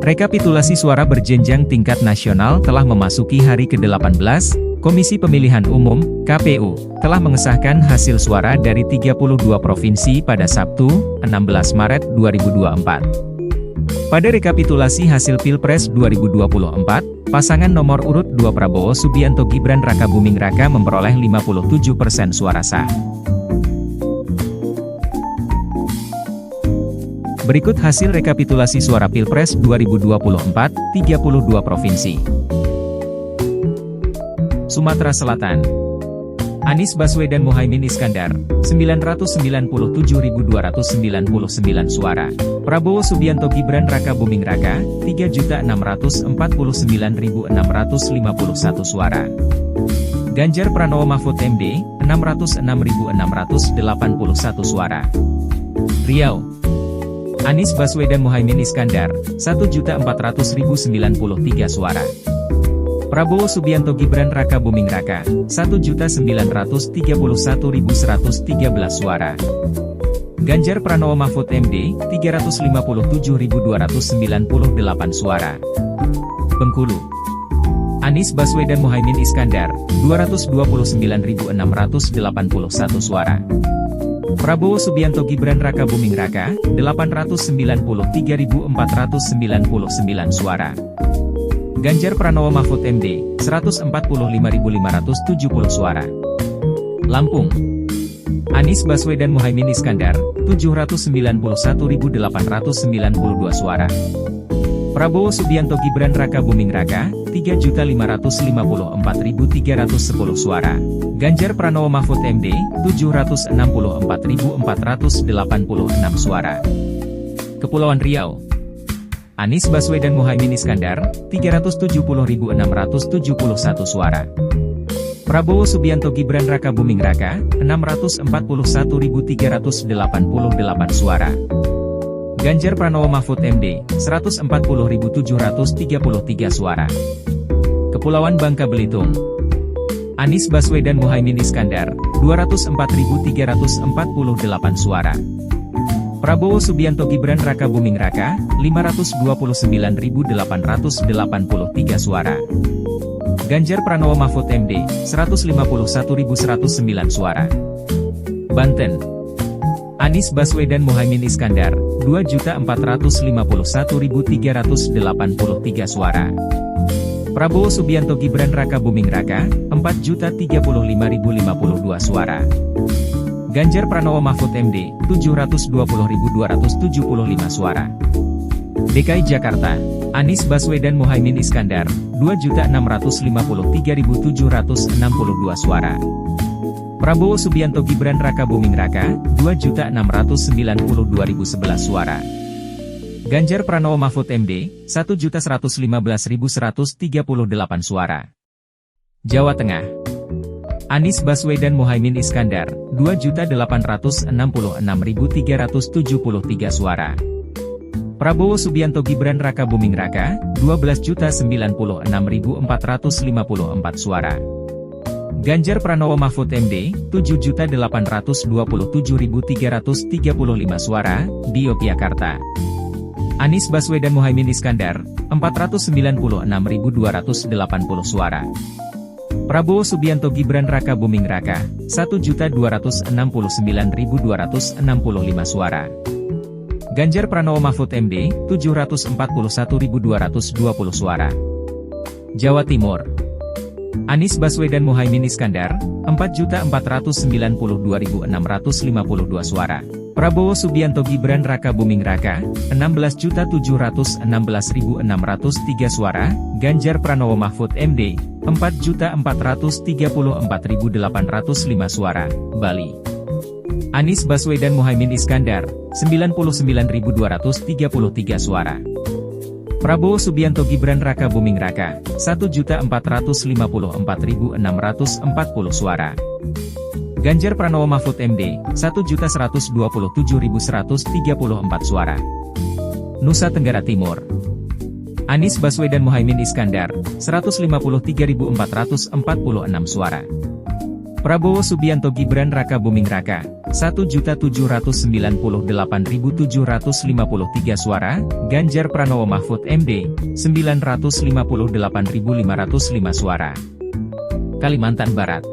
Rekapitulasi suara berjenjang tingkat nasional telah memasuki hari ke-18, Komisi Pemilihan Umum, KPU, telah mengesahkan hasil suara dari 32 provinsi pada Sabtu, 16 Maret 2024. Pada rekapitulasi hasil Pilpres 2024, pasangan nomor urut 2 Prabowo Subianto Gibran Rakabuming Raka memperoleh 57% suara sah. Berikut hasil rekapitulasi suara Pilpres 2024, 32 provinsi. Sumatera Selatan. Anies Baswedan Muhaimin Iskandar, 997.299 suara. Prabowo Subianto Gibran Rakabuming Raka, 3.649.651 suara. Ganjar Pranowo Mahfud MD, 606.681 suara. Riau. Anies Baswedan Muhaimin Iskandar, 1.400.093 suara. Prabowo Subianto Gibran Rakabuming Raka, 1.931.113 suara. Ganjar Pranowo Mahfud MD, 357.298 suara. Bengkulu. Anies Baswedan Muhaimin Iskandar, 229.681 suara. Prabowo Subianto Gibran Rakabuming Raka, 893.499 suara. Ganjar Pranowo Mahfud MD, 145.570 suara. Lampung. Anies Baswedan Muhaimin Iskandar, 791.892 suara. Prabowo Subianto Gibran Rakabuming Raka, 3.554.310 suara. Ganjar Pranowo Mahfud MD, 764.486 suara. Kepulauan Riau. Anies Baswedan Muhaimin Iskandar, 370.671 suara. Prabowo Subianto Gibran Rakabuming Raka, 641.388 suara. Ganjar Pranowo Mahfud MD, 140.733 suara. Kepulauan Bangka Belitung. Anies Baswedan Muhaimin Iskandar, 204.348 suara. Prabowo Subianto Gibran Rakabuming Raka, 529.883 suara. Ganjar Pranowo Mahfud MD, 151.109 suara. Banten. Anies Baswedan Muhaimin Iskandar, 2.451.383 suara. Prabowo Subianto Gibran Rakabuming Raka, 4.035.052 suara. Ganjar Pranowo Mahfud MD, 720.275 suara. DKI Jakarta. Anies Baswedan Muhaimin Iskandar, 2.653.762 suara. Prabowo Subianto Gibran Rakabuming Raka, 2.692.011 suara. Ganjar Pranowo Mahfud MD, 1.115.138 suara. Jawa Tengah. Anies Baswedan Muhaimin Iskandar, 2.866.373 suara. Prabowo Subianto Gibran Rakabuming Raka, 12.096.454 suara. Ganjar Pranowo Mahfud MD, 7.827.335 suara, di Yogyakarta. Anies Baswedan Muhaimin Iskandar, 496.280 suara. Prabowo Subianto Gibran Rakabuming Raka, 1.269.265 suara. Ganjar Pranowo Mahfud MD, 741.220 suara. Jawa Timur. Anies Baswedan Muhaimin Iskandar, 4.492.652 suara. Prabowo Subianto Gibran Rakabuming Raka, 16.716.603 suara. Ganjar Pranowo Mahfud MD, 4.434.805 suara. Bali. Anies Baswedan Muhaimin Iskandar, 99.233 suara. Prabowo Subianto Gibran Rakabuming Raka, 1.454.640 suara. Ganjar Pranowo Mahfud MD, 1.127.134 suara. Nusa Tenggara Timur. Anies Baswedan Muhaimin Iskandar, 153.446 suara. Prabowo Subianto Gibran Rakabuming Raka, 1.798.753 suara, Ganjar Pranowo Mahfud MD, 958.505 suara. Kalimantan Barat.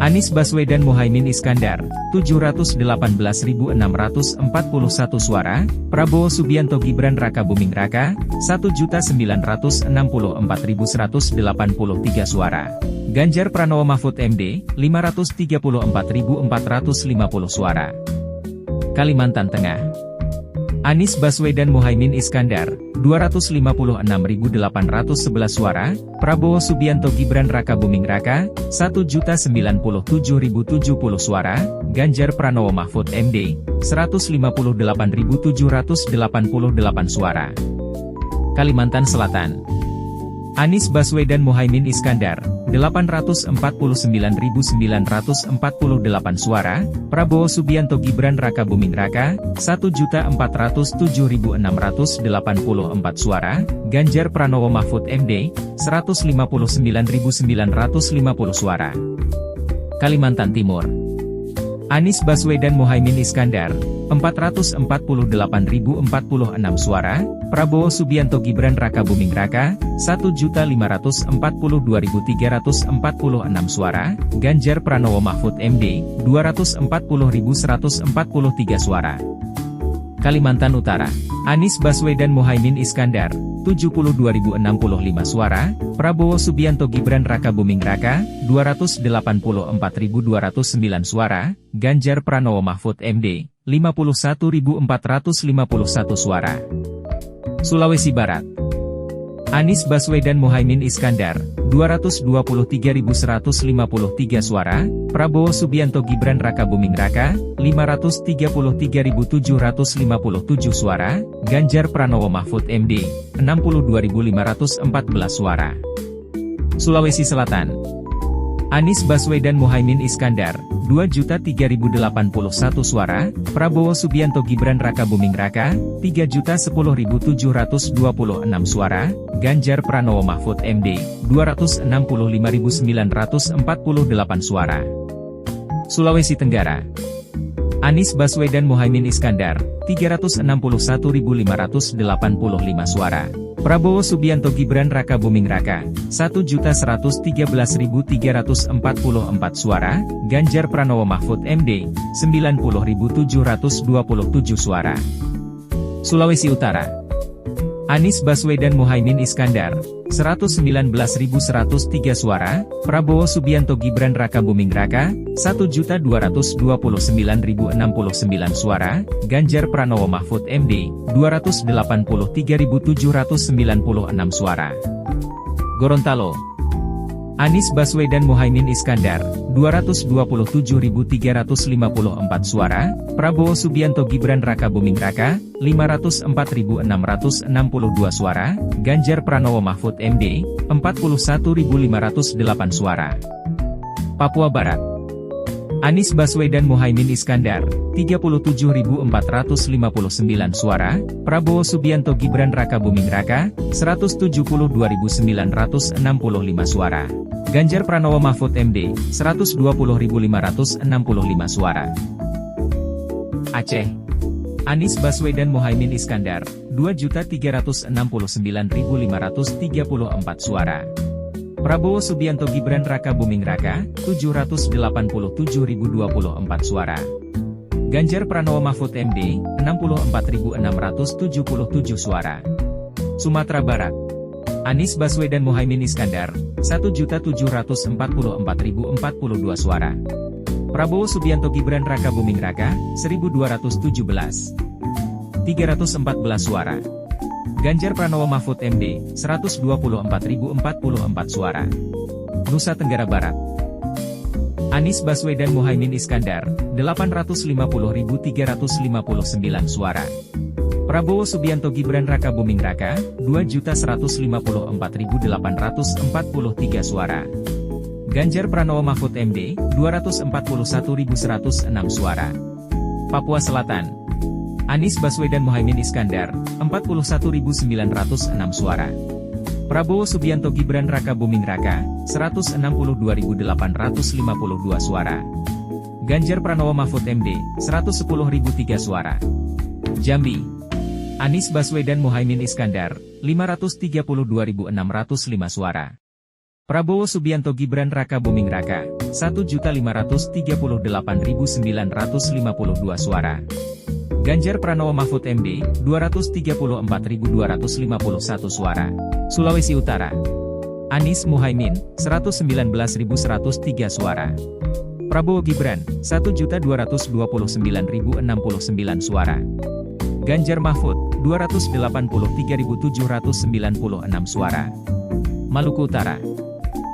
Anies Baswedan Muhaimin Iskandar, 718.641 suara, Prabowo Subianto Gibran Rakabuming Raka, 1.964.183 suara. Ganjar Pranowo Mahfud MD, 534.450 suara. Kalimantan Tengah. Anies Baswedan Muhaimin Iskandar, 256.811 suara, Prabowo Subianto Gibran Rakabuming Raka, 1.097.070 suara, Ganjar Pranowo Mahfud MD, 158.788 suara. Kalimantan Selatan. Anies Baswedan Muhaimin Iskandar, 849.948 suara, Prabowo Subianto Gibran Rakabuming Raka, 1.407.684 suara, Ganjar Pranowo Mahfud MD, 159.950 suara. Kalimantan Timur. Anies Baswedan Muhaimin Iskandar, 448.046 suara, Prabowo Subianto Gibran Rakabuming Raka, 1.542.346 suara, Ganjar Pranowo Mahfud MD, 240.143 suara. Kalimantan Utara. Anies Baswedan Muhaimin Iskandar, 72.065 suara, Prabowo Subianto Gibran Rakabuming Raka, 284.209 suara, Ganjar Pranowo Mahfud MD, 51.451 suara. Sulawesi Barat. Anies Baswedan Muhaimin Iskandar, 223.153 suara, Prabowo Subianto Gibran Rakabuming Raka, 533.757 suara, Ganjar Pranowo Mahfud MD, 62.514 suara. Sulawesi Selatan. Anies Baswedan Muhaimin Iskandar, 2.003.081 suara, Prabowo Subianto Gibran Rakabuming Raka, 3.010.726 suara, Ganjar Pranowo Mahfud MD, 265.948 suara. Sulawesi Tenggara. Anies Baswedan Muhaimin Iskandar, 361.585 suara, Prabowo Subianto Gibran Rakabuming Raka, 1.113.344 suara, Ganjar Pranowo Mahfud MD, 90.727 suara. Sulawesi Utara. Anies Baswedan Muhaimin Iskandar, 119.103 suara, Prabowo Subianto Gibran Rakabuming Raka, 1.229.069 suara, Ganjar Pranowo Mahfud MD, 283.796 suara. Gorontalo. Anies Baswedan Muhaimin Iskandar, 227.354 suara, Prabowo Subianto Gibran Rakabuming Raka, 504.662 suara, Ganjar Pranowo Mahfud MD, 41.508 suara. Papua Barat. Anies Baswedan Muhaimin Iskandar, 37.459 suara, Prabowo Subianto Gibran Rakabuming Raka, 172.965 suara, Ganjar Pranowo Mahfud MD, 120.565 suara. Aceh. Anies Baswedan Muhaimin Iskandar, 2.369.534 suara, Prabowo Subianto Gibran Rakabuming Raka, 787.024 suara, Ganjar Pranowo Mahfud MD, 64.677 suara. Sumatera Barat. Anies Baswedan Muhaimin Iskandar, 1.744.042 suara, Prabowo Subianto Gibran Rakabuming Raka, 1.217.314 suara, Ganjar Pranowo Mahfud MD, 124.044 suara. Nusa Tenggara Barat. Anies Baswedan Muhaimin Iskandar, 850.359 suara, Prabowo Subianto Gibran Rakabuming Raka, 2.154.843 suara, Ganjar Pranowo Mahfud MD, 241.106 suara. Papua Selatan. Anies Baswedan Muhaimin Iskandar, 41.906 suara, Prabowo Subianto Gibran Rakabuming Raka, 162.852 suara, Ganjar Pranowo Mahfud MD, 110.003 suara. Jambi, Anies Baswedan Muhaimin Iskandar, 532.605 suara. Prabowo Subianto Gibran Raka Buming Raka, 1.538.952 suara. Ganjar Pranowo Mahfud MD, 234.251 suara. Sulawesi Utara, Anies Muhaimin, 119.103 suara. Prabowo Gibran, 1.229.069 suara. Ganjar Mahfud, 283.796 suara. Maluku Utara,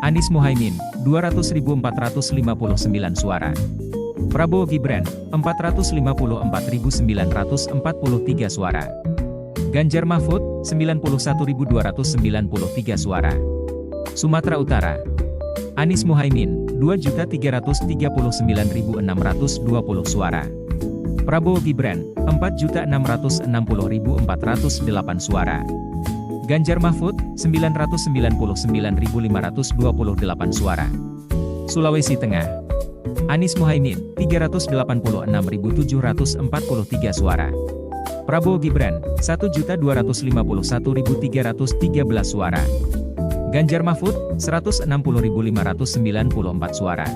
Anies Muhaimin, 200.459 suara. Prabowo Gibran, 454.943 suara. Ganjar Mahfud, 91.293 suara. Sumatera Utara, Anies Muhaimin, 2.339.620 suara. Prabowo Gibran, 4.660.408 suara. Ganjar Mahfud, 999.528 suara. Sulawesi Tengah, Anies Muhaimin, 386.743 suara. Prabowo Gibran, 1.251.313 suara. Ganjar Mahfud, 160.594 suara.